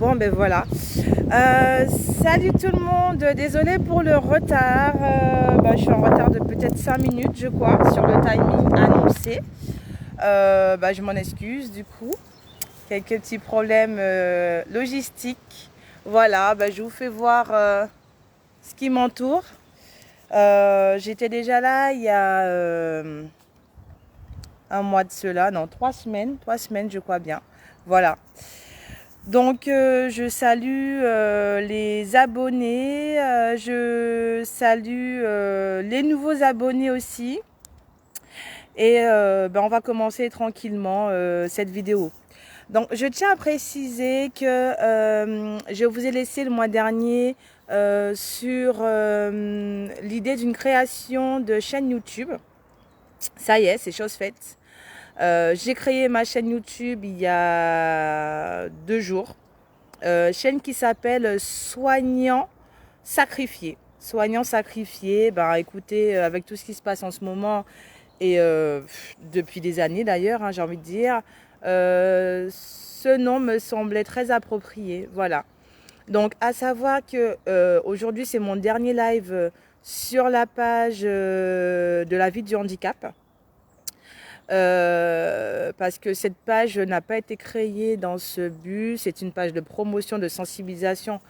Bon, ben voilà. Salut tout le monde. Désolée pour le retard. Je suis en retard de peut-être 5 minutes, je crois, sur le timing annoncé. Je m'en excuse du coup. Quelques petits problèmes logistiques. Voilà, je vous fais voir ce qui m'entoure. J'étais déjà là il y a un mois de cela, non, 3 semaines je crois bien. Voilà. Donc je salue les abonnés, je salue les nouveaux abonnés aussi. Et on va commencer tranquillement cette vidéo. Donc je tiens à préciser que je vous ai laissé le mois dernier sur l'idée d'une création de chaîne YouTube. Ça y est, c'est chose faite. J'ai créé ma chaîne YouTube il y a 2 jours. Chaîne qui s'appelle Soignant Sacrifié. Soignant Sacrifié, écoutez, avec tout ce qui se passe en ce moment et depuis des années d'ailleurs, j'ai envie de dire, ce nom me semblait très approprié. Voilà. Donc à savoir que aujourd'hui c'est mon dernier live sur la page de la vie du handicap. Parce que cette page n'a pas été créée dans ce but. C'est une page de promotion, de sensibilisation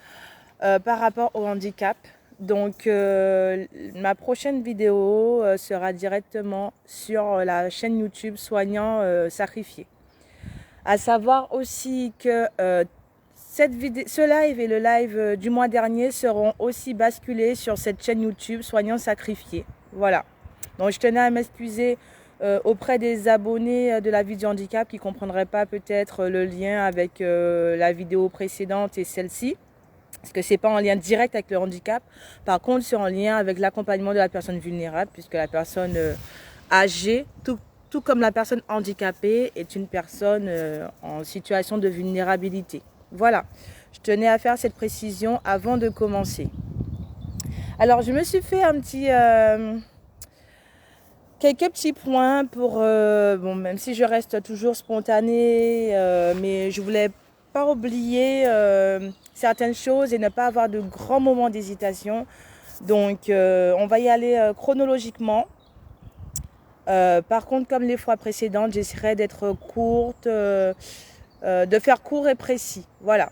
par rapport au handicap. Donc ma prochaine vidéo sera directement sur la chaîne YouTube Soignant Sacrifié. À savoir aussi que ce live et le live du mois dernier seront aussi basculés sur cette chaîne YouTube Soignant Sacrifié. Voilà. Donc je tenais à m'excuser auprès des abonnés de la vie du handicap qui ne comprendraient pas peut-être le lien avec la vidéo précédente et celle-ci. Parce que ce n'est pas en lien direct avec le handicap. Par contre, c'est en lien avec l'accompagnement de la personne vulnérable, puisque la personne âgée, tout comme la personne handicapée, est une personne en situation de vulnérabilité. Voilà, je tenais à faire cette précision avant de commencer. Alors, je me suis fait quelques petits points pour, même si je reste toujours spontanée, mais je voulais pas oublier certaines choses et ne pas avoir de grands moments d'hésitation. Donc, on va y aller chronologiquement. Par contre, comme les fois précédentes, j'essaierai d'être courte, de faire court et précis. Voilà.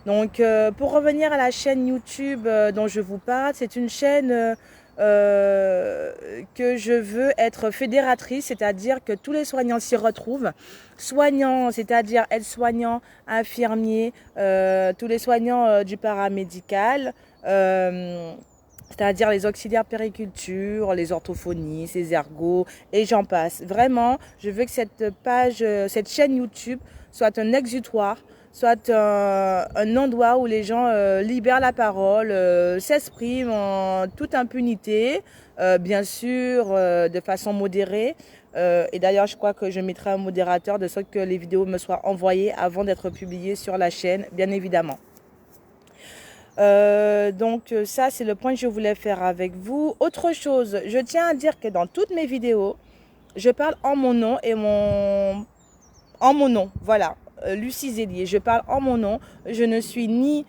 Donc, pour revenir à la chaîne YouTube dont je vous parle, c'est une chaîne que je veux être fédératrice, c'est-à-dire que tous les soignants s'y retrouvent. Soignants, c'est-à-dire aides-soignants, infirmiers, tous les soignants du paramédical, c'est-à-dire les auxiliaires périculture, les orthophonistes, les ergots, et j'en passe. Vraiment, je veux que cette chaîne YouTube soit un exutoire, soit un endroit où les gens libèrent la parole, s'expriment en toute impunité, bien sûr, de façon modérée. Et d'ailleurs, je crois que je mettrai un modérateur de sorte que les vidéos me soient envoyées avant d'être publiées sur la chaîne, bien évidemment. Donc ça, c'est le point que je voulais faire avec vous. Autre chose, je tiens à dire que dans toutes mes vidéos, je parle en mon nom et en mon nom, voilà. Lucie Zélier, je parle en mon nom. Je ne suis ni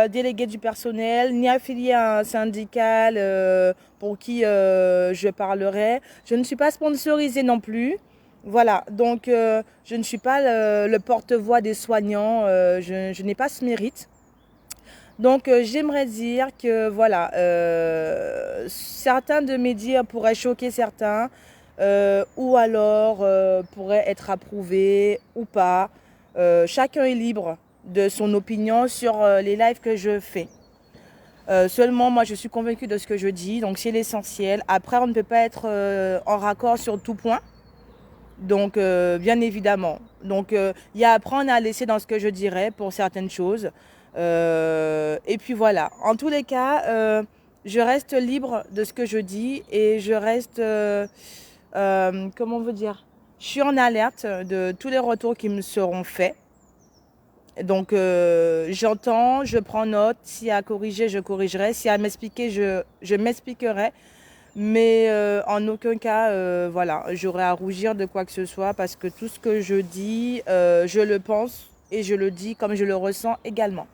déléguée du personnel, ni affiliée à un syndical pour qui je parlerai. Je ne suis pas sponsorisée non plus. Voilà, donc je ne suis pas le porte-voix des soignants. Je n'ai pas ce mérite. Donc j'aimerais dire que voilà, certains de mes dires pourraient choquer certains ou alors pourraient être approuvés ou pas. Chacun est libre de son opinion sur les lives que je fais. Seulement, moi, je suis convaincue de ce que je dis, donc c'est l'essentiel. Après, on ne peut pas être en raccord sur tout point, donc bien évidemment. Donc, il y a à apprendre à laisser dans ce que je dirais pour certaines choses. Et puis voilà. En tous les cas, je reste libre de ce que je dis et je reste, comment on veut dire, je suis en alerte de tous les retours qui me seront faits. Donc j'entends, je prends note. S'il y a à corriger, je corrigerai. S'il y a à m'expliquer, je m'expliquerai. Mais en aucun cas, voilà, j'aurai à rougir de quoi que ce soit parce que tout ce que je dis, je le pense et je le dis comme je le ressens également.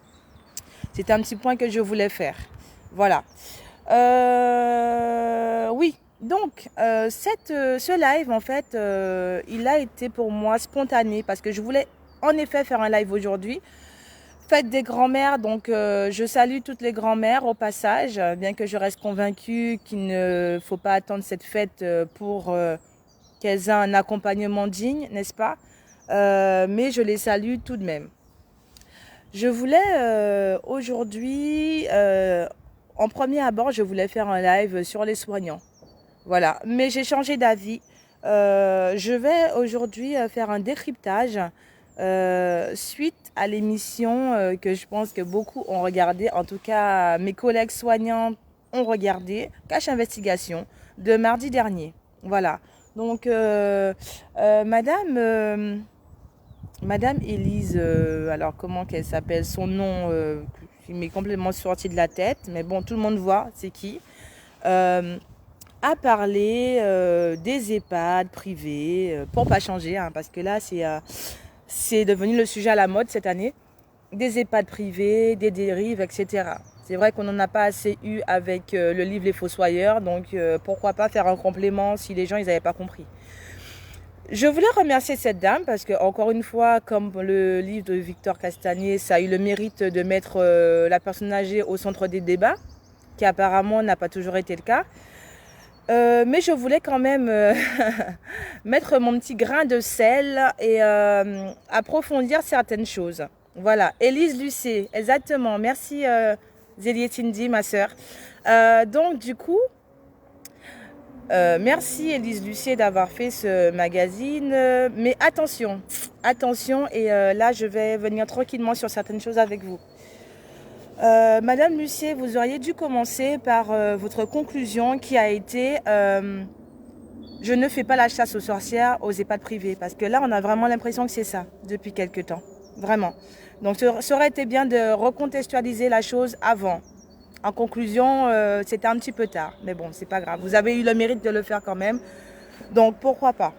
C'est un petit point que je voulais faire. Voilà. Oui, donc ce live, en fait, il a été pour moi spontané parce que je voulais en effet faire un live aujourd'hui. Fête des grands-mères, donc je salue toutes les grands-mères au passage, bien que je reste convaincue qu'il ne faut pas attendre cette fête pour qu'elles aient un accompagnement digne, n'est-ce pas? Mais je les salue tout de même. Je voulais aujourd'hui, en premier abord, je voulais faire un live sur les soignants. Voilà, mais j'ai changé d'avis. Je vais aujourd'hui faire un décryptage suite à l'émission que je pense que beaucoup ont regardé, en tout cas mes collègues soignants ont regardé, Cache Investigation, de mardi dernier. Voilà, donc Madame Élise, alors comment qu'elle s'appelle, son nom il m'est complètement sorti de la tête, mais bon, tout le monde voit, c'est qui, a parlé des EHPAD privés, pour pas changer, hein, parce que là, c'est devenu le sujet à la mode cette année, des EHPAD privés, des dérives, etc. C'est vrai qu'on n'en a pas assez eu avec le livre Les Fossoyeurs, donc pourquoi pas faire un complément si les gens ils n'avaient pas compris. Je voulais remercier cette dame parce que, encore une fois, comme le livre de Victor Castagnier, ça a eu le mérite de mettre la personne âgée au centre des débats, qui apparemment n'a pas toujours été le cas. Mais je voulais quand même mettre mon petit grain de sel et approfondir certaines choses. Voilà, Élise Lucet, exactement. Merci Zélie Cindy, ma sœur. Donc du coup, merci Élise Lucet d'avoir fait ce magazine. Mais attention, attention, et là je vais venir tranquillement sur certaines choses avec vous. Madame Lucet, vous auriez dû commencer par votre conclusion qui a été je ne fais pas la chasse aux sorcières aux EHPAD privés. Parce que là, on a vraiment l'impression que c'est ça depuis quelques temps. Vraiment. Donc, ça aurait été bien de recontextualiser la chose avant. En conclusion, c'était un petit peu tard. Mais bon, c'est pas grave. Vous avez eu le mérite de le faire quand même. Donc, pourquoi pas.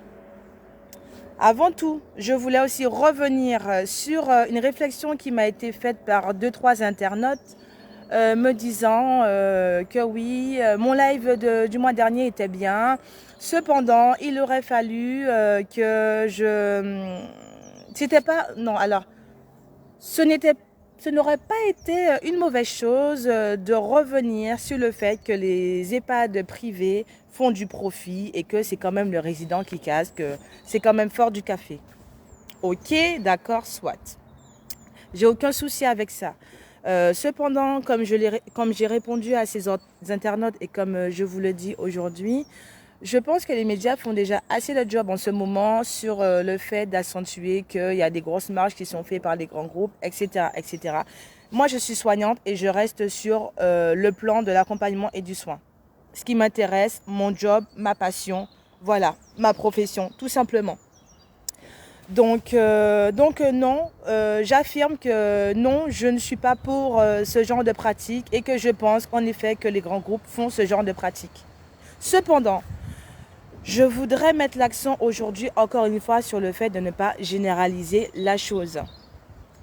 Avant tout, je voulais aussi revenir sur une réflexion qui m'a été faite par 2-3 internautes me disant que oui, mon live du mois dernier était bien. Cependant, il aurait fallu que je... C'était pas... Non, alors, ce n'aurait pas été une mauvaise chose de revenir sur le fait que les EHPAD privés font du profit et que c'est quand même le résident qui casse, que c'est quand même fort du café. Ok, d'accord, soit. J'ai aucun souci avec ça. Cependant, comme j'ai répondu à ces internautes et comme je vous le dis aujourd'hui, je pense que les médias font déjà assez de job en ce moment sur le fait d'accentuer qu'il y a des grosses marges qui sont faites par les grands groupes, etc., etc. Moi, je suis soignante et je reste sur le plan de l'accompagnement et du soin. Ce qui m'intéresse, mon job, ma passion, voilà, ma profession, tout simplement. Donc non, j'affirme que non, je ne suis pas pour ce genre de pratique et que je pense en effet que les grands groupes font ce genre de pratique. Cependant, je voudrais mettre l'accent aujourd'hui encore une fois sur le fait de ne pas généraliser la chose.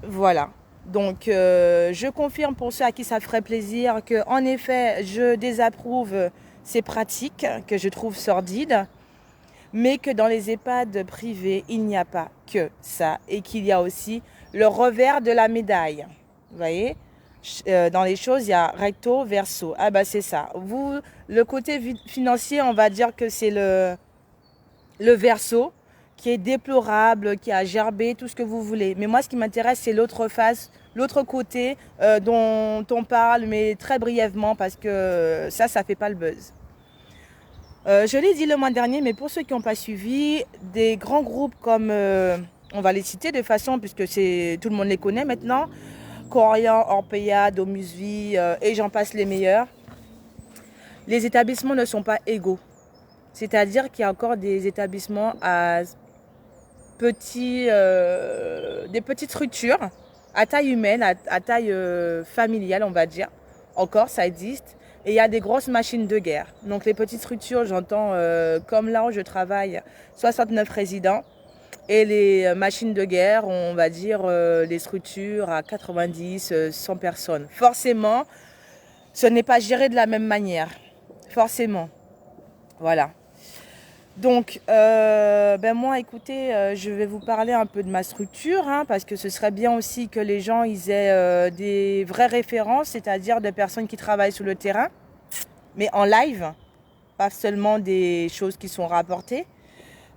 Voilà. Donc je confirme pour ceux à qui ça ferait plaisir que en effet, je désapprouve ces pratiques que je trouve sordides. Mais que dans les EHPAD privés, il n'y a pas que ça et qu'il y a aussi le revers de la médaille. Vous voyez, dans les choses, il y a recto, verso. Ah bah c'est ça. Vous, le côté financier, on va dire que c'est le verso qui est déplorable, qui a gerbé, tout ce que vous voulez. Mais moi, ce qui m'intéresse, c'est l'autre face, l'autre côté dont on parle, mais très brièvement parce que ça fait pas le buzz. Je l'ai dit le mois dernier, mais pour ceux qui n'ont pas suivi, des grands groupes comme, on va les citer de façon, puisque tout le monde les connaît maintenant, Corian, Orpea, Domusvie, et j'en passe les meilleurs, les établissements ne sont pas égaux. C'est-à-dire qu'il y a encore des établissements à des petites structures, à taille humaine, à taille familiale, on va dire. Encore, ça existe. Et il y a des grosses machines de guerre. Donc les petites structures, j'entends comme là où je travaille, 69 résidents. Et les machines de guerre, on va dire les structures à 90, 100 personnes. Forcément, ce n'est pas géré de la même manière. Forcément. Voilà. Donc, ben moi, écoutez, je vais vous parler un peu de ma structure, hein, parce que ce serait bien aussi que les gens ils aient des vraies références, c'est-à-dire de personnes qui travaillent sur le terrain, mais en live, pas seulement des choses qui sont rapportées.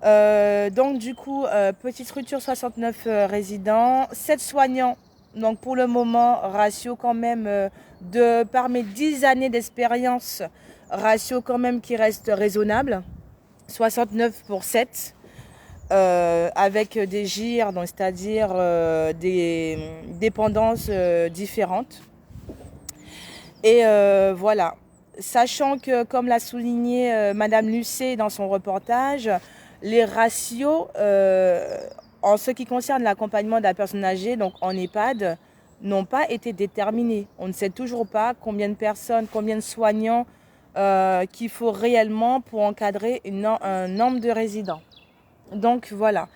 Donc du coup, petite structure, 69 résidents, 7 soignants. Donc pour le moment, ratio quand même de par mes 10 années d'expérience, ratio quand même qui reste raisonnable. 69 pour 7, avec des GIR, donc c'est-à-dire des dépendances différentes. Et voilà. Sachant que, comme l'a souligné Madame Lucet dans son reportage, les ratios, en ce qui concerne l'accompagnement de la personne âgée, donc en EHPAD, n'ont pas été déterminés. On ne sait toujours pas combien de personnes, combien de soignants qu'il faut réellement pour encadrer un nombre de résidents. Donc voilà.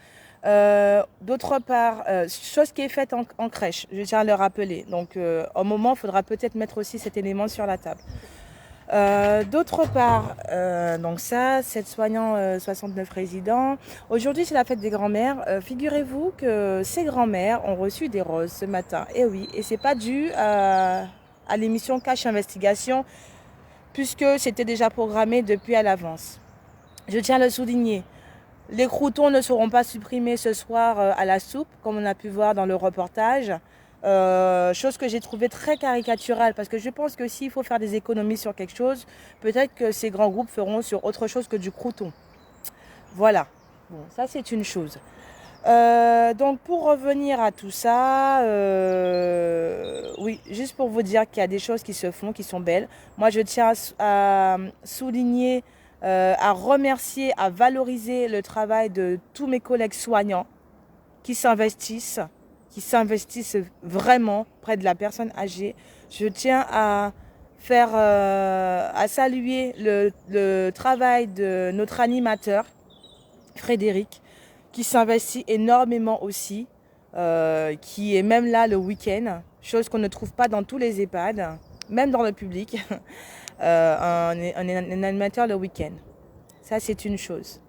D'autre part, chose qui est faite en crèche, je tiens à le rappeler. Donc au moment, il faudra peut-être mettre aussi cet élément sur la table. D'autre part, donc ça, 7 soignants, 69 résidents. Aujourd'hui, c'est la fête des grands-mères. Figurez-vous que ces grands-mères ont reçu des roses ce matin. Et oui, et c'est pas dû à l'émission Cache Investigation, puisque c'était déjà programmé depuis à l'avance. Je tiens à le souligner. Les croûtons ne seront pas supprimés ce soir à la soupe, comme on a pu voir dans le reportage. Chose que j'ai trouvé très caricaturale, parce que je pense que s'il faut faire des économies sur quelque chose, peut-être que ces grands groupes feront sur autre chose que du crouton. Voilà, bon, ça c'est une chose. Donc pour revenir à tout ça, oui, juste pour vous dire qu'il y a des choses qui se font, qui sont belles. Moi je tiens à souligner, à remercier, à valoriser le travail de tous mes collègues soignants qui s'investissent vraiment près de la personne âgée. Je tiens à saluer le travail de notre animateur, Frédéric, qui s'investit énormément aussi, qui est même là le week-end, chose qu'on ne trouve pas dans tous les EHPAD, même dans le public, un animateur le week-end. Ça, c'est une chose.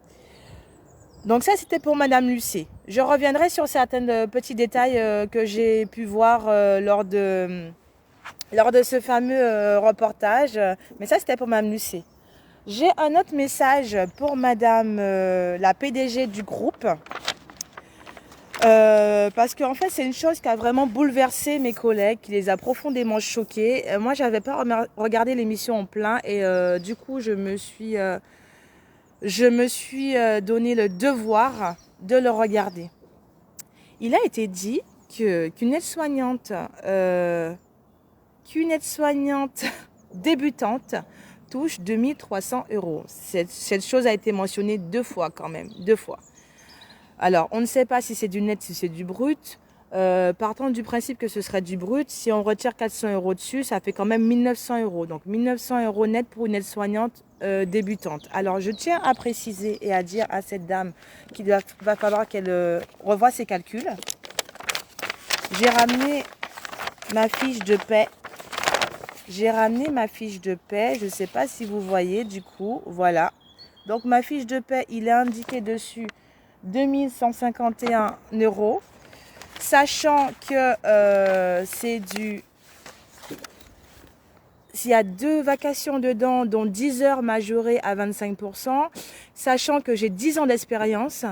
Donc ça, c'était pour Madame Lucet. Je reviendrai sur certains petits détails que j'ai pu voir lors de ce fameux reportage. Mais ça, c'était pour Madame Lucet. J'ai un autre message pour Madame la PDG du groupe. Parce qu'en fait, c'est une chose qui a vraiment bouleversé mes collègues, qui les a profondément choqués. Moi, je n'avais pas regardé l'émission en plein et du coup, je me suis donné le devoir de le regarder. Il a été dit qu'une aide-soignante débutante touche 2300 €. Cette chose a été mentionnée 2 fois quand même, 2 fois. Alors, on ne sait pas si c'est du net, si c'est du brut. Partant du principe que ce serait du brut, si on retire 400 € dessus, ça fait quand même 1900 €. Donc 1900 € net pour une aide-soignante débutante. Alors je tiens à préciser et à dire à cette dame qu'il va falloir qu'elle revoie ses calculs. J'ai ramené ma fiche de paie. Je ne sais pas si vous voyez du coup, voilà. Donc ma fiche de paie, il est indiqué dessus 2151 €. Sachant que s'il y a 2 vacations dedans, dont 10 heures majorées à 25%, sachant que j'ai 10 ans d'expérience,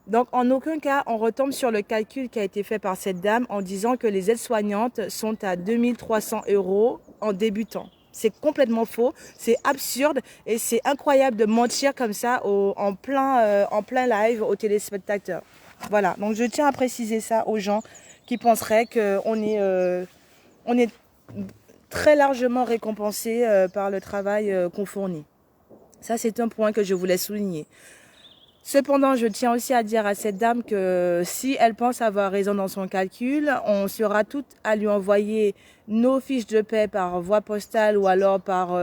donc en aucun cas on retombe sur le calcul qui a été fait par cette dame en disant que les aides-soignantes sont à 2300 € en débutant. C'est complètement faux, c'est absurde et c'est incroyable de mentir comme ça en plein live aux téléspectateurs. Voilà, donc je tiens à préciser ça aux gens qui penseraient qu'on est très largement récompensé par le travail qu'on fournit. Ça, c'est un point que je voulais souligner. Cependant, je tiens aussi à dire à cette dame que si elle pense avoir raison dans son calcul, on sera toutes à lui envoyer nos fiches de paie par voie postale ou alors par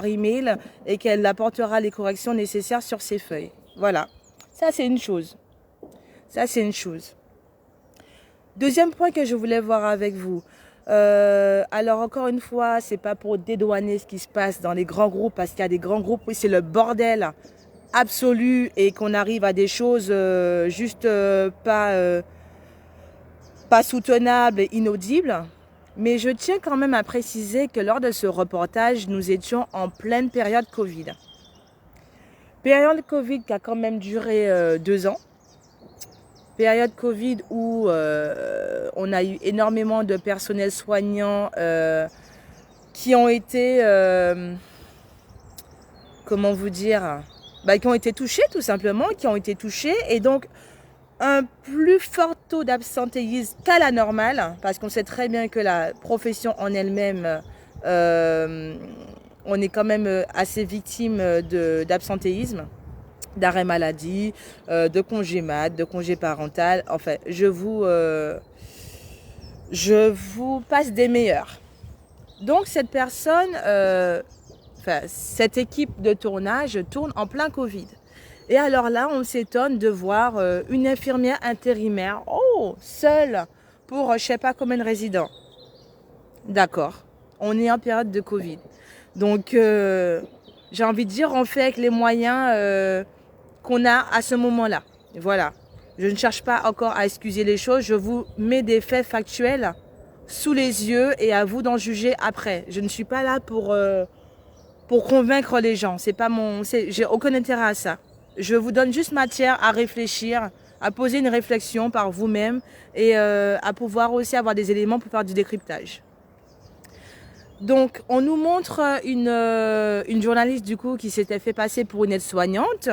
email et qu'elle apportera les corrections nécessaires sur ses feuilles. Voilà, ça c'est une chose. Ça, c'est une chose. Deuxième point que je voulais voir avec vous. Alors encore une fois, c'est pas pour dédouaner ce qui se passe dans les grands groupes, parce qu'il y a des grands groupes où c'est le bordel absolu et qu'on arrive à des choses juste pas soutenables et inaudibles. Mais je tiens quand même à préciser que lors de ce reportage, nous étions en pleine période Covid. Période Covid qui a quand même duré 2 ans. Période Covid où on a eu énormément de personnel soignant qui ont été, comment vous dire, qui ont été touchés tout simplement, et donc un plus fort taux d'absentéisme qu'à la normale, parce qu'on sait très bien que la profession en elle-même, on est quand même assez victime d'absentéisme, d'arrêt maladie, de congé mat, de congé parental. Enfin, je vous passe des meilleurs. Donc cette personne, cette équipe de tournage tourne en plein Covid. Et alors là, on s'étonne de voir une infirmière intérimaire, seule pour je sais pas combien de résidents. D'accord, on est en période de Covid. Donc j'ai envie de dire, on fait avec les moyens qu'on a à ce moment-là. Voilà. Je ne cherche pas encore à excuser les choses. Je vous mets des faits factuels sous les yeux et à vous d'en juger après. Je ne suis pas là pour convaincre les gens. J'ai aucun intérêt à ça. Je vous donne juste matière à réfléchir, à poser une réflexion par vous-même et à pouvoir aussi avoir des éléments pour faire du décryptage. Donc, on nous montre une journaliste du coup qui s'était fait passer pour une aide-soignante.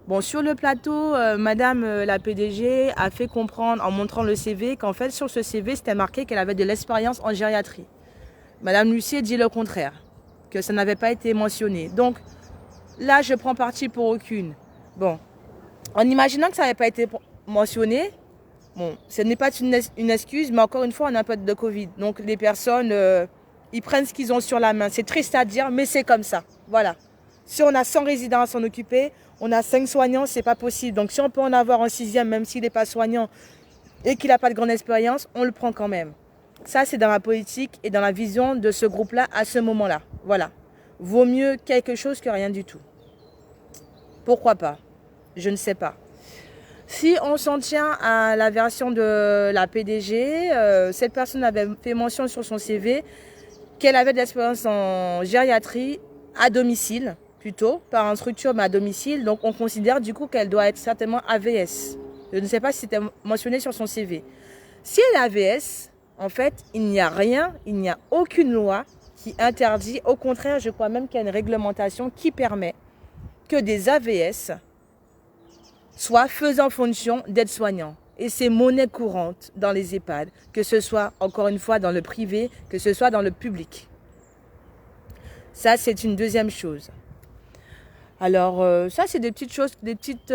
Bon, sur le plateau, Madame la PDG a fait comprendre en montrant le CV qu'en fait sur ce CV c'était marqué qu'elle avait de l'expérience en gériatrie. Madame Lucier dit le contraire, que ça n'avait pas été mentionné. Donc là, je prends parti pour aucune. Bon, en imaginant que ça n'avait pas été mentionné, bon, ce n'est pas une excuse, mais encore une fois, on a un peu de Covid. Donc les personnes, ils prennent ce qu'ils ont sur la main. C'est triste à dire, mais c'est comme ça. Voilà. Si on a 100 résidents à s'en occuper, on a 5 soignants, c'est pas possible. Donc si on peut en avoir un 6e, même s'il n'est pas soignant et qu'il n'a pas de grande expérience, on le prend quand même. Ça, c'est dans la politique et dans la vision de ce groupe-là à ce moment-là. Voilà. Vaut mieux quelque chose que rien du tout. Pourquoi pas? Je ne sais pas. Si on s'en tient à la version de la PDG, cette personne avait fait mention sur son CV qu'elle avait de l'expérience en gériatrie à domicile, plutôt, par une structure, mais à domicile. Donc, on considère du coup qu'elle doit être certainement AVS. Je ne sais pas si c'était mentionné sur son CV. Si elle est AVS, en fait, il n'y a rien, il n'y a aucune loi qui interdit. Au contraire, je crois même qu'il y a une réglementation qui permet que des AVS soient faisant fonction d'aide-soignants. Et c'est monnaie courante dans les EHPAD, que ce soit, encore une fois, dans le privé, que ce soit dans le public. Ça, c'est une deuxième chose. Alors, ça, c'est des petites choses, des petites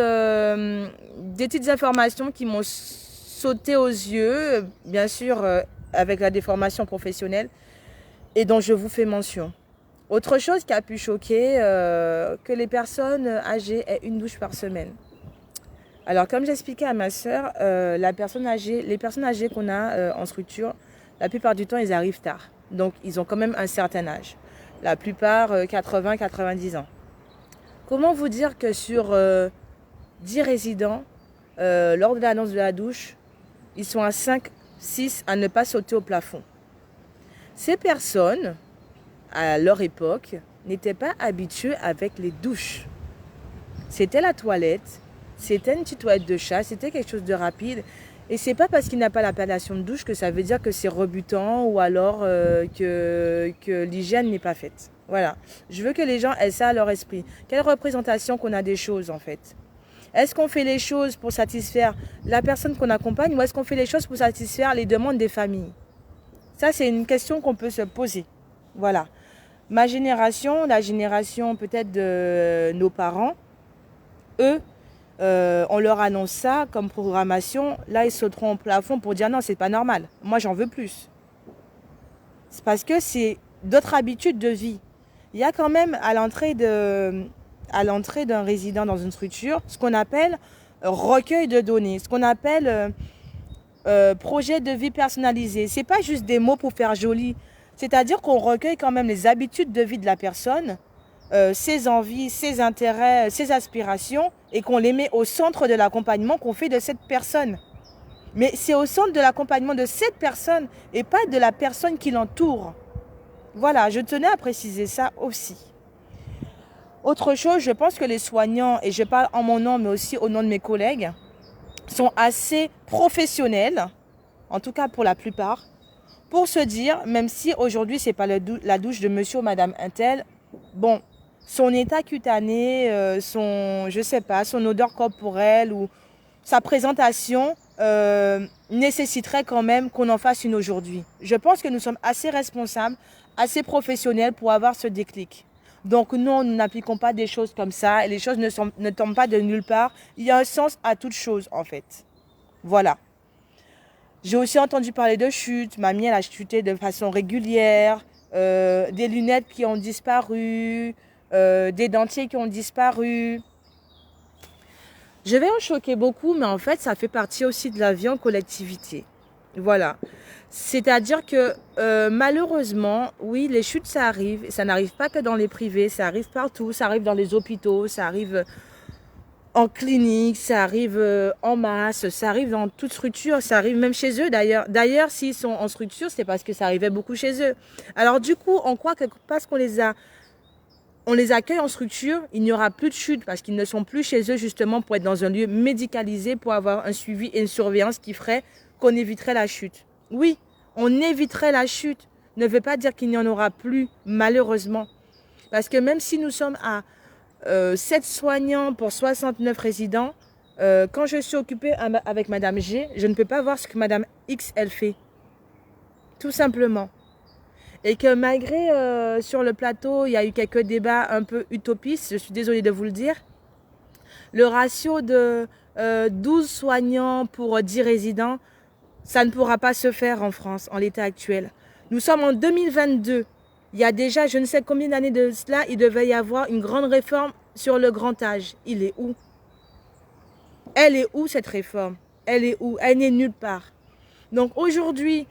informations qui m'ont sauté aux yeux, bien sûr, avec la déformation professionnelle, et dont je vous fais mention. Autre chose qui a pu choquer, que les personnes âgées aient une douche par semaine. Alors, comme j'expliquais à ma sœur, les personnes âgées qu'on a en structure, la plupart du temps, ils arrivent tard. Donc, ils ont quand même un certain âge. La plupart, 80-90 ans. Comment vous dire que sur 10 résidents, lors de l'annonce de la douche, ils sont à 5-6 à ne pas sauter au plafond. Ces personnes, à leur époque, n'étaient pas habituées avec les douches. C'était la toilette. C'était une petite toilette de chat, c'était quelque chose de rapide. Et c'est pas parce qu'il n'a pas l'appellation de douche que ça veut dire que c'est rebutant ou alors que l'hygiène n'est pas faite. Voilà. Je veux que les gens aient ça à leur esprit. Quelle représentation qu'on a des choses en fait? Est-ce qu'on fait les choses pour satisfaire la personne qu'on accompagne ou est-ce qu'on fait les choses pour satisfaire les demandes des familles? Ça, c'est une question qu'on peut se poser. Voilà. Ma génération, la génération peut-être de nos parents, eux, on leur annonce ça comme programmation. Là, ils sauteront au plafond pour dire non, c'est pas normal. Moi, j'en veux plus. C'est parce que c'est d'autres habitudes de vie. Il y a quand même à l'entrée d'un résident dans une structure ce qu'on appelle recueil de données, ce qu'on appelle projet de vie personnalisé. C'est pas juste des mots pour faire joli, c'est-à-dire qu'on recueille quand même les habitudes de vie de la personne, ses envies, ses intérêts, ses aspirations, et qu'on les met au centre de l'accompagnement qu'on fait de cette personne. Mais c'est au centre de l'accompagnement de cette personne et pas de la personne qui l'entoure. Voilà, je tenais à préciser ça aussi. Autre chose, je pense que les soignants, et je parle en mon nom mais aussi au nom de mes collègues, sont assez professionnels, en tout cas pour la plupart, pour se dire, même si aujourd'hui c'est pas la douche de monsieur ou madame Intel, bon, son état cutané, je sais pas, son odeur corporelle ou sa présentation nécessiterait quand même qu'on en fasse une aujourd'hui. Je pense que nous sommes assez responsables, assez professionnels pour avoir ce déclic. Donc non, nous n'appliquons pas des choses comme ça et les choses ne tombent pas de nulle part. Il y a un sens à toute chose en fait. Voilà. J'ai aussi entendu parler de chute. Mamie, elle a chuté de façon régulière. Des lunettes qui ont disparu. Des dentiers qui ont disparu. Je vais en choquer beaucoup, mais en fait, ça fait partie aussi de la vie en collectivité. Voilà. C'est-à-dire que malheureusement, oui, les chutes, ça arrive. Ça n'arrive pas que dans les privés, ça arrive partout. Ça arrive dans les hôpitaux, ça arrive en clinique, ça arrive en masse, ça arrive dans toute structure, ça arrive même chez eux d'ailleurs. D'ailleurs, s'ils sont en structure, c'est parce que ça arrivait beaucoup chez eux. Alors du coup, on croit que parce qu'on les accueille en structure, il n'y aura plus de chute parce qu'ils ne sont plus chez eux justement pour être dans un lieu médicalisé, pour avoir un suivi et une surveillance qui ferait qu'on éviterait la chute. Oui, on éviterait la chute. Ne veut pas dire qu'il n'y en aura plus, malheureusement. Parce que même si nous sommes à 7 soignants pour 69 résidents, quand je suis occupée avec Madame G, je ne peux pas voir ce que Madame X, elle fait. Tout simplement. Et que malgré sur le plateau, il y a eu quelques débats un peu utopistes, je suis désolée de vous le dire, le ratio de 12 soignants pour 10 résidents, ça ne pourra pas se faire en France, en l'état actuel. Nous sommes en 2022. Il y a déjà, je ne sais combien d'années de cela, il devait y avoir une grande réforme sur le grand âge. Il est où? Elle est où cette réforme? Elle est où? Elle n'est nulle part. Donc aujourd'hui,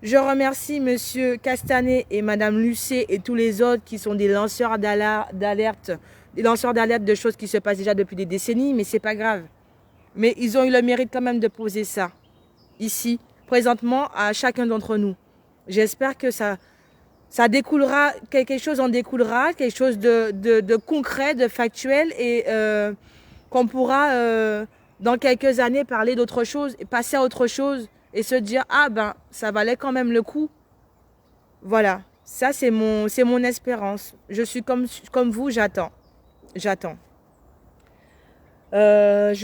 je remercie Monsieur Castanet et Madame Lucet et tous les autres qui sont des lanceurs d'alerte, de choses qui se passent déjà depuis des décennies, mais c'est pas grave. Mais ils ont eu le mérite quand même de poser ça, ici, présentement, à chacun d'entre nous. J'espère que ça découlera, quelque chose en découlera, quelque chose de concret, de factuel et qu'on pourra dans quelques années parler d'autre chose, passer à autre chose et se dire ah ben ça valait quand même le coup. Voilà, ça c'est mon espérance. Je suis comme vous, j'attends. Je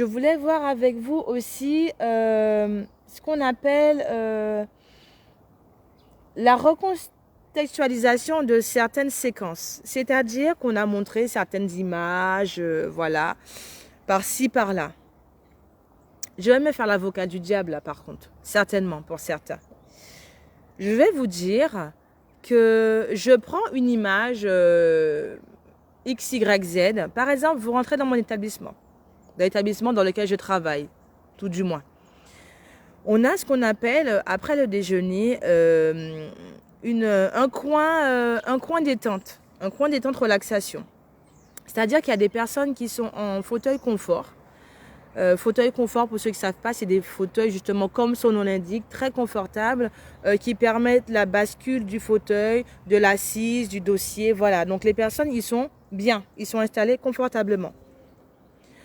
voulais voir avec vous aussi ce qu'on appelle la recontextualisation de certaines séquences. C'est-à-dire qu'on a montré certaines images, voilà, par-ci, par-là. Je vais me faire l'avocat du diable, là, par contre. Certainement, pour certains. Je vais vous dire que je prends une image X, Y, Z. Par exemple, vous rentrez dans mon établissement. Dans l'établissement dans lequel je travaille, tout du moins. On a ce qu'on appelle, après le déjeuner, un coin détente. Un coin détente relaxation. C'est-à-dire qu'il y a des personnes qui sont en fauteuil confort. Fauteuil confort, pour ceux qui ne savent pas, c'est des fauteuils justement comme son nom l'indique, très confortables, qui permettent la bascule du fauteuil, de l'assise, du dossier. Voilà, donc les personnes, ils sont bien, ils sont installés confortablement.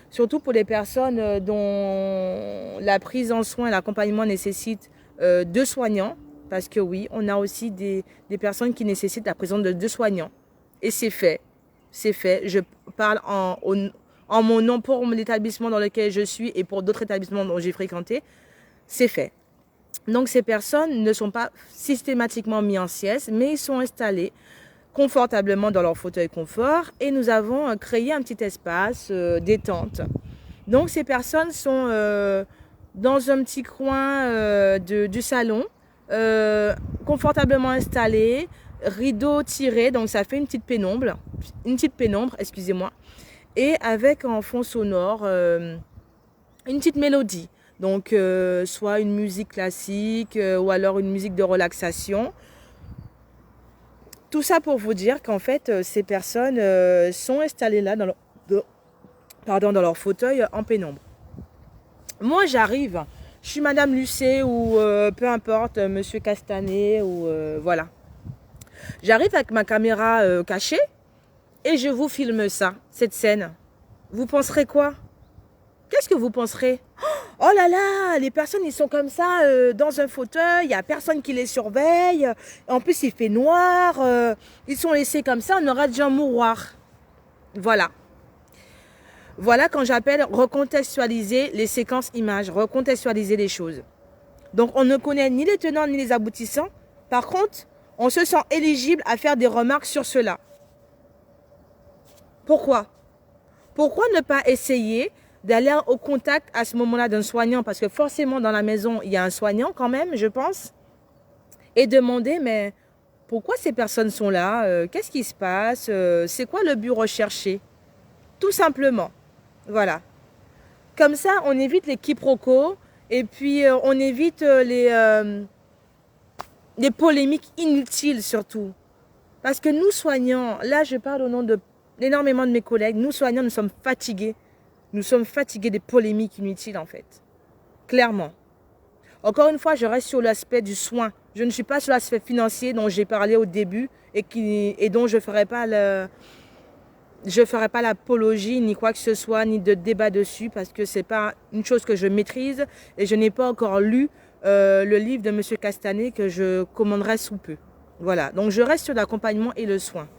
Surtout pour les personnes dont la prise en soin et l'accompagnement nécessitent 2 soignants. Parce que oui, on a aussi des personnes qui nécessitent la présence de 2 soignants. Et c'est fait. C'est fait. Je parle en mon nom pour l'établissement dans lequel je suis et pour d'autres établissements dont j'ai fréquenté. C'est fait. Donc ces personnes ne sont pas systématiquement mis en sieste, mais ils sont installés confortablement dans leur fauteuil confort et nous avons créé un petit espace détente. Donc ces personnes sont dans un petit coin du salon, confortablement installées, rideaux tirés, donc ça fait une petite pénombre, excusez-moi, et avec en fond sonore une petite mélodie. Donc, soit une musique classique ou alors une musique de relaxation. Tout ça pour vous dire qu'en fait, ces personnes sont installées là dans leur fauteuil en pénombre. Moi, j'arrive, je suis Madame Lucet ou peu importe, Monsieur Castanet ou voilà. J'arrive avec ma caméra cachée et je vous filme ça, cette scène. Vous penserez quoi? Qu'est-ce que vous penserez? Oh là là, les personnes, ils sont comme ça dans un fauteuil, il n'y a personne qui les surveille. En plus, il fait noir, ils sont laissés comme ça, on aura déjà un mouroir. Voilà. Voilà quand j'appelle recontextualiser les séquences images, recontextualiser les choses. Donc, on ne connaît ni les tenants ni les aboutissants. Par contre, on se sent éligible à faire des remarques sur cela. Pourquoi? Pourquoi ne pas essayer d'aller au contact à ce moment-là d'un soignant? Parce que forcément, dans la maison, il y a un soignant quand même, je pense. Et demander, mais pourquoi ces personnes sont là? Qu'est-ce qui se passe? C'est quoi le but recherché? Tout simplement. Voilà. Comme ça, on évite les quiproquos et puis on évite les polémiques inutiles surtout. Parce que nous soignants, là je parle au nom d'énormément de mes collègues, nous soignants, nous sommes fatigués. Nous sommes fatigués des polémiques inutiles en fait. Clairement. Encore une fois, je reste sur l'aspect du soin. Je ne suis pas sur l'aspect financier dont j'ai parlé au début et dont je ne ferai pas l'apologie ni quoi que ce soit, ni de débat dessus parce que ce n'est pas une chose que je maîtrise et je n'ai pas encore lu le livre de M. Castanet que je commanderai sous peu. Voilà, donc je reste sur l'accompagnement et le soin.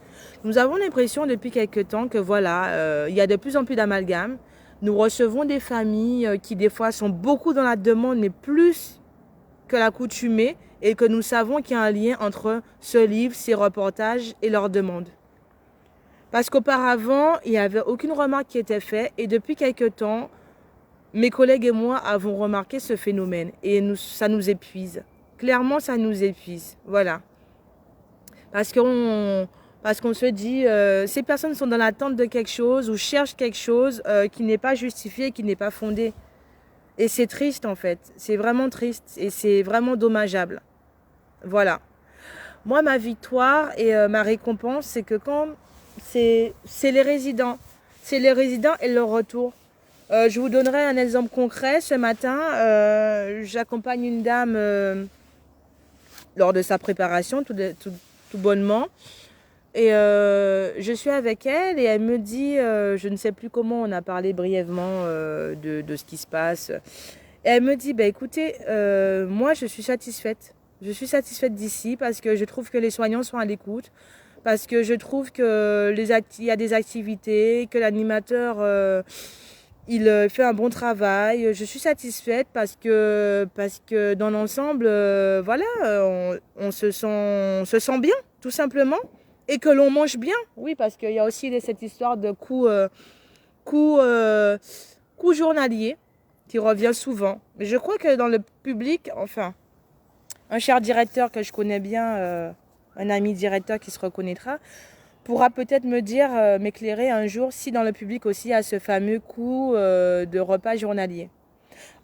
Nous avons l'impression depuis quelques temps que voilà, il y a de plus en plus d'amalgames. Nous recevons des familles qui des fois sont beaucoup dans la demande, mais plus que l'accoutumée, et que nous savons qu'il y a un lien entre ce livre, ces reportages et leurs demandes. Parce qu'auparavant, il n'y avait aucune remarque qui était faite, et depuis quelques temps, mes collègues et moi avons remarqué ce phénomène, et ça nous épuise. Clairement, ça nous épuise. Voilà. Parce qu'on se dit, ces personnes sont dans l'attente de quelque chose ou cherchent quelque chose qui n'est pas justifié, qui n'est pas fondé. Et c'est triste en fait, c'est vraiment triste et c'est vraiment dommageable. Voilà. Moi, ma victoire et ma récompense, c'est que quand c'est les résidents et leur retour. Je vous donnerai un exemple concret. Ce matin, j'accompagne une dame lors de sa préparation, tout bonnement. Et je suis avec elle et elle me dit, je ne sais plus comment, on a parlé brièvement de ce qui se passe. Et elle me dit, bah, écoutez, moi je suis satisfaite. Je suis satisfaite d'ici parce que je trouve que les soignants sont à l'écoute, parce que je trouve que il y a des activités, que l'animateur il fait un bon travail. Je suis satisfaite parce que dans l'ensemble, voilà, on se sent bien, tout simplement. Et que l'on mange bien, oui, parce qu'il y a aussi cette histoire de coût journalier qui revient souvent. Mais je crois que dans le public, enfin, un cher directeur que je connais bien, un ami directeur qui se reconnaîtra, pourra peut-être me dire, m'éclairer un jour si dans le public aussi il y a ce fameux coût de repas journalier.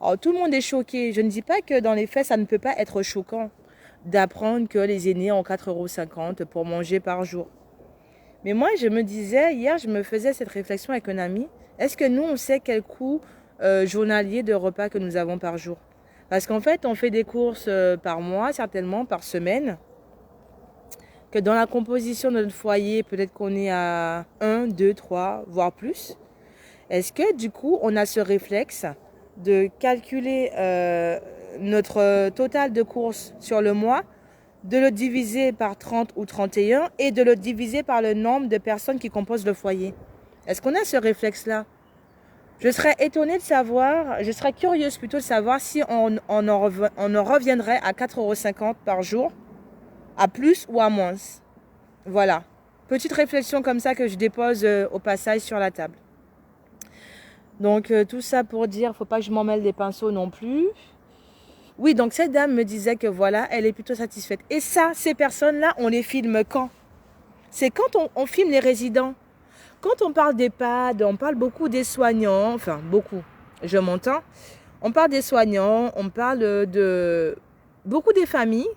Alors tout le monde est choqué. Je ne dis pas que dans les faits, ça ne peut pas être choquant d'apprendre que les aînés ont 4,50 € pour manger par jour. Mais moi, je me disais, hier, je me faisais cette réflexion avec un ami, est-ce que nous, on sait quel coût journalier de repas que nous avons par jour? Parce qu'en fait, on fait des courses par mois, certainement, par semaine, que dans la composition de notre foyer, peut-être qu'on est à 1, 2, 3, voire plus. Est-ce que, du coup, on a ce réflexe de calculer notre total de courses sur le mois, de le diviser par 30 ou 31 et de le diviser par le nombre de personnes qui composent le foyer? Est-ce qu'on a ce réflexe-là? Je serais étonnée de savoir, je serais curieuse plutôt de savoir si on en reviendrait à 4,50 € par jour, à plus ou à moins. Voilà. Petite réflexion comme ça que je dépose au passage sur la table. Donc tout ça pour dire, faut pas que je m'en mêle des pinceaux non plus. Oui, donc cette dame me disait que voilà, elle est plutôt satisfaite. Et ça, ces personnes-là, on les filme quand? C'est quand on filme les résidents. Quand on parle d'EHPAD, on parle beaucoup des soignants, enfin beaucoup. Je m'entends. On parle des soignants, on parle de beaucoup des familles,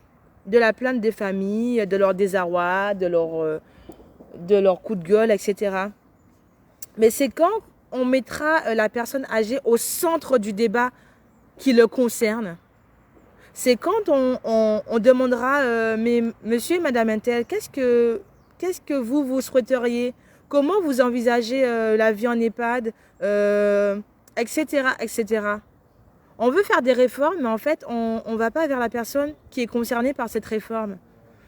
de la plainte des familles, de leur désarroi, de leur coup de gueule, etc. Mais c'est quand on mettra la personne âgée au centre du débat qui le concerne. C'est quand on demandera, mais monsieur et madame Intel, qu'est-ce que vous souhaiteriez? Comment vous envisagez la vie en EHPAD, etc., etc. On veut faire des réformes, mais en fait, on ne va pas vers la personne qui est concernée par cette réforme.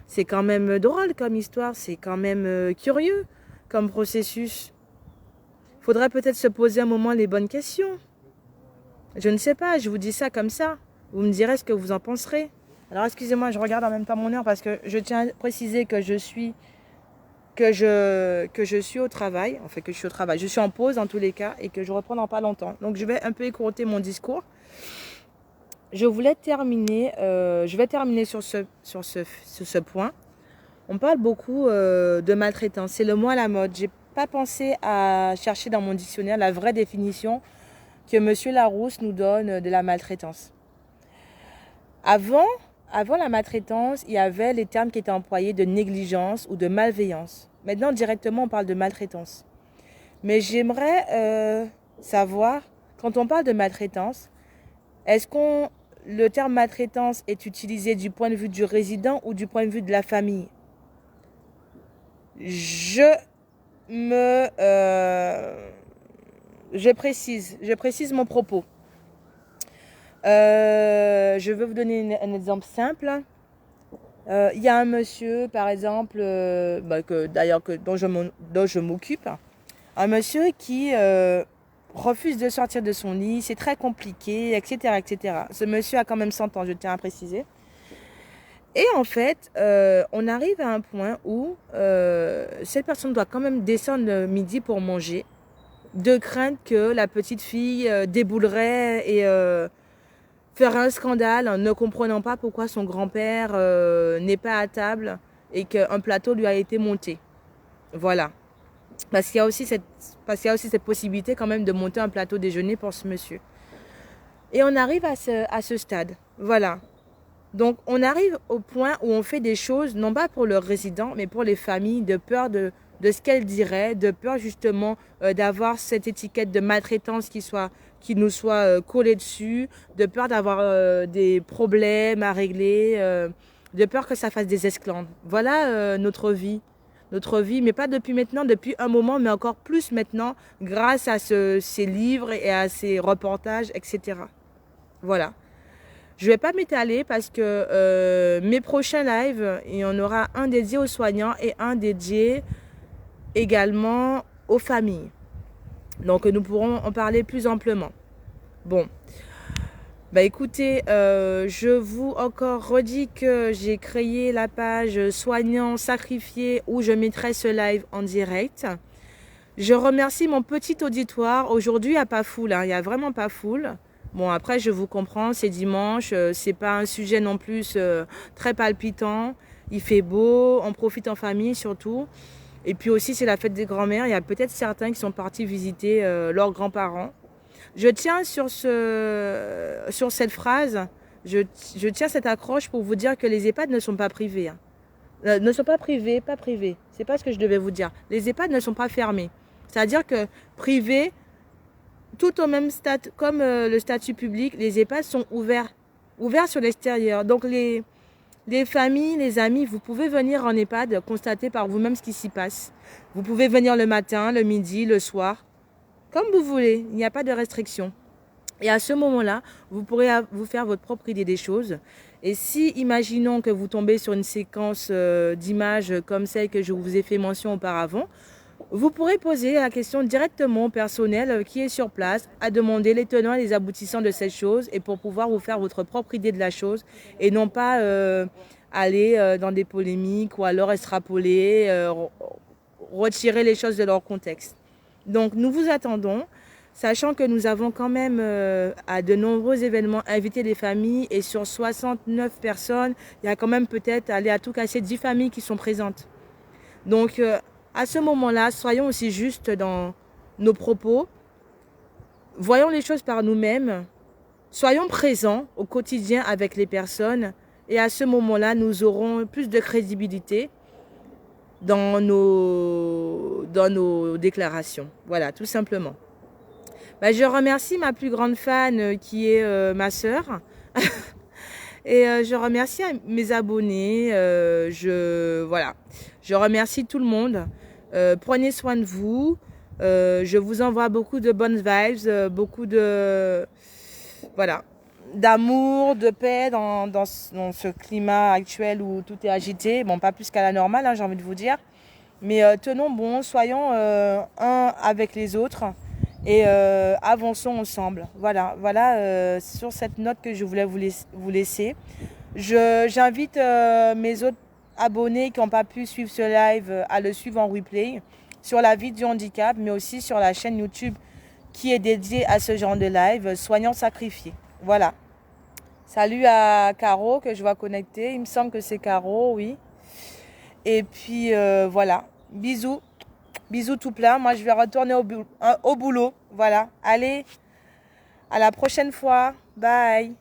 C'est quand même drôle comme histoire, c'est quand même curieux comme processus. Il faudrait peut-être se poser un moment les bonnes questions. Je ne sais pas, je vous dis ça comme ça. Vous me direz ce que vous en penserez. Alors excusez-moi, je regarde en même temps mon heure parce que je tiens à préciser que je suis au travail. En fait, que je suis au travail. Je suis en pause en tous les cas et que je reprends dans pas longtemps. Donc je vais un peu écourter mon discours. Je vais terminer sur ce point. On parle beaucoup de maltraitance. C'est le mot à la mode. J'ai pas pensé à chercher dans mon dictionnaire la vraie définition que Monsieur Larousse nous donne de la maltraitance. Avant la maltraitance, il y avait les termes qui étaient employés de négligence ou de malveillance. Maintenant, directement, on parle de maltraitance. Mais j'aimerais savoir, quand on parle de maltraitance, est-ce que le terme maltraitance est utilisé du point de vue du résident ou du point de vue de la famille? Je précise mon propos. Je vais vous donner un exemple simple. Il y a un monsieur, par exemple, dont je m'occupe, un monsieur qui refuse de sortir de son lit, c'est très compliqué, etc., etc. Ce monsieur a quand même 100 ans, je tiens à préciser. Et en fait, on arrive à un point où cette personne doit quand même descendre le midi pour manger, de crainte que la petite fille déboulerait et ferait un scandale en ne comprenant pas pourquoi son grand-père n'est pas à table et qu'un plateau lui a été monté. Voilà. Parce qu'il y a aussi cette possibilité quand même de monter un plateau déjeuner pour ce monsieur. Et on arrive à ce stade. Voilà. Donc, on arrive au point où on fait des choses, non pas pour leurs résidents, mais pour les familles, de peur de ce qu'elles diraient, de peur justement d'avoir cette étiquette de maltraitance qui nous soit collée dessus, de peur d'avoir des problèmes à régler, de peur que ça fasse des esclandres. Voilà notre vie, mais pas depuis maintenant, depuis un moment, mais encore plus maintenant, grâce à ces livres et à ces reportages, etc. Voilà. Je ne vais pas m'étaler parce que mes prochains lives, il y en aura un dédié aux soignants et un dédié également aux familles. Donc nous pourrons en parler plus amplement. Bon, bah écoutez, je vous encore redis que j'ai créé la page Soignants Sacrifiés où je mettrai ce live en direct. Je remercie mon petit auditoire. Aujourd'hui, il n'y a pas foule, hein, il n'y a vraiment pas foule. Bon, après, je vous comprends, c'est dimanche, c'est pas un sujet non plus très palpitant. Il fait beau, on profite en famille surtout. Et puis aussi, c'est la fête des grands-mères. Il y a peut-être certains qui sont partis visiter leurs grands-parents. Je tiens sur cette phrase, je tiens cette accroche pour vous dire que les EHPAD ne sont pas privés. Hein. Ne sont pas privés, pas privés. C'est pas ce que je devais vous dire. Les EHPAD ne sont pas fermés. C'est-à-dire que privés, tout au même stade, comme le statut public, les EHPAD sont ouverts sur l'extérieur. Donc les familles, les amis, vous pouvez venir en EHPAD, constater par vous-même ce qui s'y passe. Vous pouvez venir le matin, le midi, le soir, comme vous voulez. Il n'y a pas de restriction. Et à ce moment-là, vous pourrez vous faire votre propre idée des choses. Et si, imaginons que vous tombez sur une séquence d'images comme celle que je vous ai fait mention auparavant, vous pourrez poser la question directement au personnel qui est sur place, à demander les tenants et les aboutissants de cette chose et pour pouvoir vous faire votre propre idée de la chose et non pas aller dans des polémiques ou alors extrapoler, retirer les choses de leur contexte. Donc nous vous attendons, sachant que nous avons quand même à de nombreux événements invité des familles et sur 69 personnes, il y a quand même peut-être aller à tout casser 10 familles qui sont présentes. Donc à ce moment-là, soyons aussi justes dans nos propos. voyons les choses par nous-mêmes. Soyons présents au quotidien avec les personnes. Et à ce moment-là, nous aurons plus de crédibilité dans nos déclarations. Voilà, tout simplement. Bah, je remercie ma plus grande fan qui est ma sœur. Et je remercie mes abonnés. Voilà. Je remercie tout le monde. Prenez soin de vous. Je vous envoie beaucoup de bonnes vibes, beaucoup de... Voilà. D'amour, de paix dans ce climat actuel où tout est agité. Bon, pas plus qu'à la normale, hein, j'ai envie de vous dire. Mais tenons bon, soyons un avec les autres et avançons ensemble. Voilà, voilà sur cette note que je voulais vous laisser. J'invite mes autres abonnés qui n'ont pas pu suivre ce live à le suivre en replay sur la vie du handicap, mais aussi sur la chaîne YouTube qui est dédiée à ce genre de live, Soignants Sacrifiés. Voilà. Salut à Caro que je vois connecter. Il me semble que c'est Caro, oui. Et puis voilà. Bisous. Bisous tout plein. Moi, je vais retourner au boulot. Voilà. Allez, à la prochaine fois. Bye.